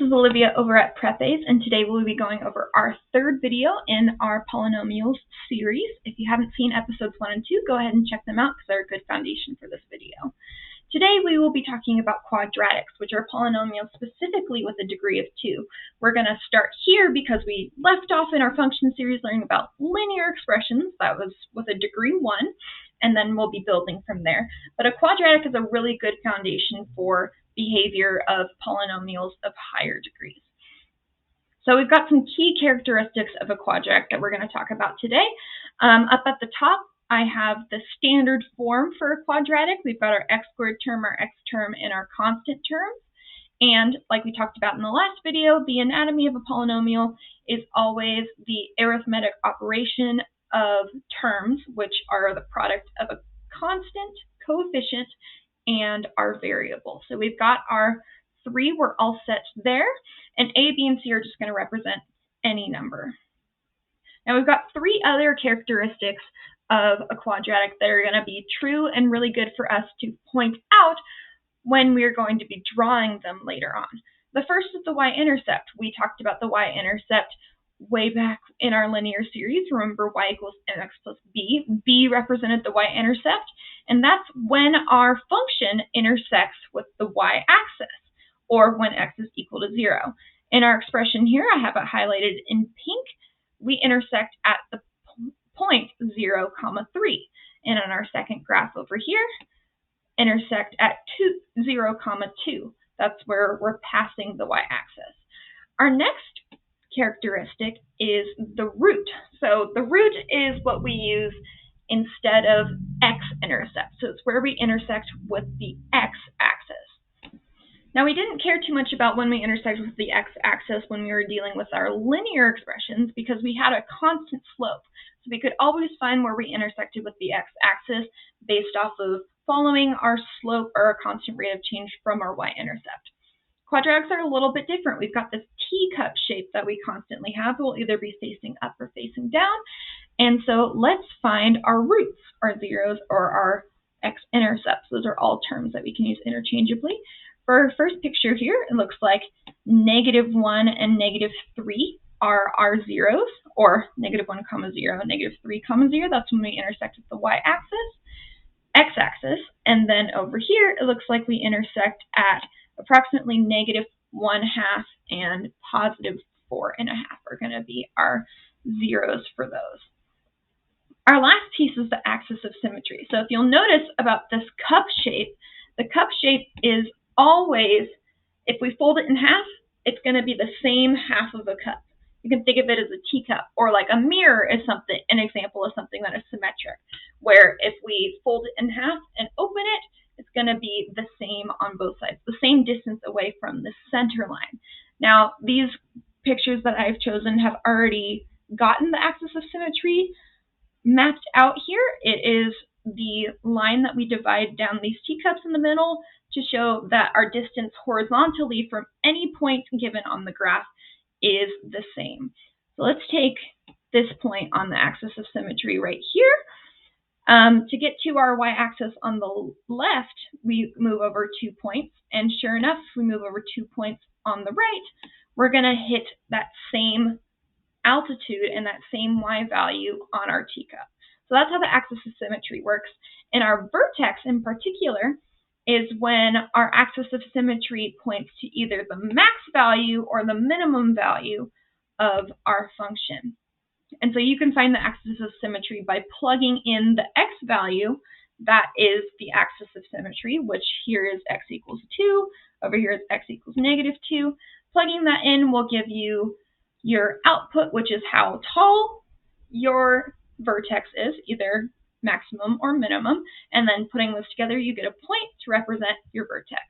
is Olivia over at Prepaze, and today we'll be going over our third video in our Polynomials series. If you haven't seen episodes 1 and 2, go ahead and check them out because they're a good foundation for this video. Today we will be talking about quadratics, which are polynomials specifically with a degree of 2. We're going to start here because we left off in our function series learning about linear expressions. That was with a degree 1, and then we'll be building from there. But a quadratic is a really good foundation for behavior of polynomials of higher degrees. So we've got some key characteristics of a quadratic that we're going to talk about today. Up at the top, I have the standard form for a quadratic. We've got our x squared term, our x term, and our constant terms. And like we talked about in the last video, the anatomy of a polynomial is always the arithmetic operation of terms, which are the product of a constant, coefficient, and our variable. So we've got our 3, we're all set there, and A, B, and C are just going to represent any number. Now we've got 3 other characteristics of a quadratic that are going to be true and really good for us to point out when we're going to be drawing them later on. The first is the y-intercept. We talked about the y-intercept way back in our linear series. Remember, y equals mx plus b. B represented the y-intercept, and that's when our function intersects with the y-axis, or when x is equal to 0. In our expression here, I have it highlighted in pink. We intersect at the point 0, 3. And on our second graph over here, intersect at 0, 2. That's where we're passing the y-axis. Our next characteristic is the root. So the root is what we use instead of x-intercept. So it's where we intersect with the x-axis. Now we didn't care too much about when we intersect with the x-axis when we were dealing with our linear expressions because we had a constant slope. So we could always find where we intersected with the x-axis based off of following our slope or a constant rate of change from our y-intercept. Quadratics are a little bit different. We've got this teacup shape that we constantly have. We'll either be facing up or facing down. And so let's find our roots, our zeros, or our x-intercepts. Those are all terms that we can use interchangeably. For our first picture here, it looks like -1 and -3 are our zeros, or -1, 0, -3, 0. That's when we intersect with the y-axis, x-axis, and then over here, it looks like we intersect at approximately -1/2 and +4.5 are going to be our zeros for those. Our last piece is the axis of symmetry. So if you'll notice about this cup shape, the cup shape is always, if we fold it in half, it's going to be the same half of a cup. You can think of it as a teacup, or like a mirror is something, an example of something that is symmetric, where if we fold it in half and open it, it's going to be the same on both sides, the same distance away from the center line. Now, these pictures that I've chosen have already gotten the axis of symmetry mapped out here. It is the line that we divide down these teacups in the middle to show that our distance horizontally from any point given on the graph is the same. So let's take this point on the axis of symmetry right here. To get to our y-axis on the left, we move over 2 points, and sure enough, if we move over 2 points on the right, we're going to hit that same altitude and that same y value on our teacup. So that's how the axis of symmetry works. And our vertex in particular is when our axis of symmetry points to either the max value or the minimum value of our function. And so you can find the axis of symmetry by plugging in the x value. That is the axis of symmetry, which here is x equals 2. Over here is x equals -2. Plugging that in will give you your output, which is how tall your vertex is, either maximum or minimum. And then putting those together, you get a point to represent your vertex.